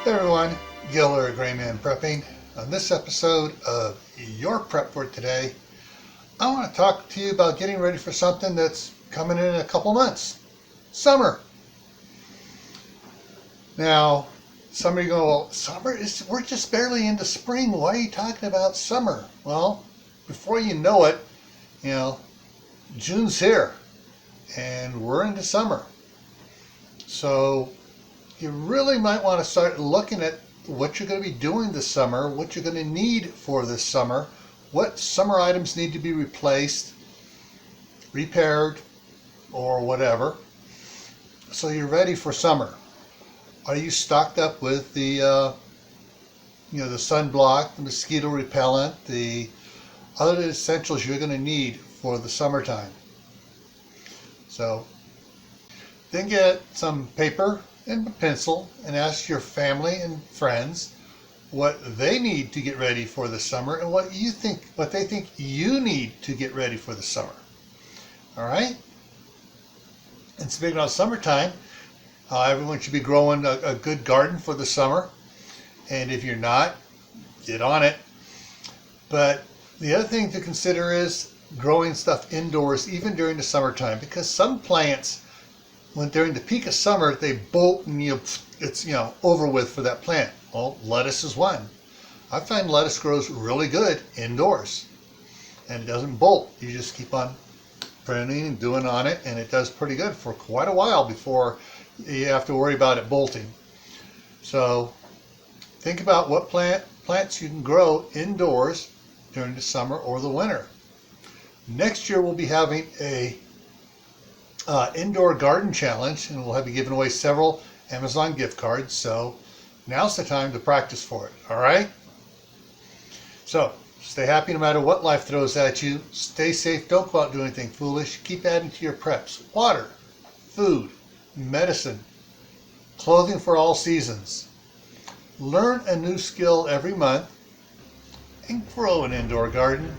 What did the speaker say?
Hey everyone, Gil or Grayman Prepping. On this episode of Your Prep for Today, I want to talk to you about getting ready for something that's coming in a couple months. Summer. Now, some of you go, well, we're just barely into spring. Why are you talking about summer? Well, before you know it, June's here and we're into summer. So you really might want to start looking at what you're going to be doing this summer, what you're going to need for this summer, what summer items need to be replaced, repaired, or whatever, so you're ready for summer. Are you stocked up with the sunblock, the mosquito repellent, the other essentials you're going to need for the summertime? So then get some paper and a pencil and ask your family and friends what they need to get ready for the summer and what they think you need to get ready for the summer. All right? And speaking of summertime, everyone should be growing a good garden for the summer. And if you're not, get on it. But the other thing to consider is growing stuff indoors even during the summertime, because some plants, when during the peak of summer, they bolt and it's over with for that plant. Well, lettuce is one. I find lettuce grows really good indoors and it doesn't bolt. You just keep on pruning and doing on it, and it does pretty good for quite a while before you have to worry about it bolting. So think about what plants you can grow indoors during the summer or the winter. Next year we'll be having a indoor garden challenge, and we'll be giving away several Amazon gift cards. So now's the time to practice for it. All right? So stay happy no matter what life throws at you. Stay safe. Don't go out and do anything foolish. Keep adding to your preps. Water, food, medicine, clothing for all seasons. Learn a new skill every month and grow an indoor garden.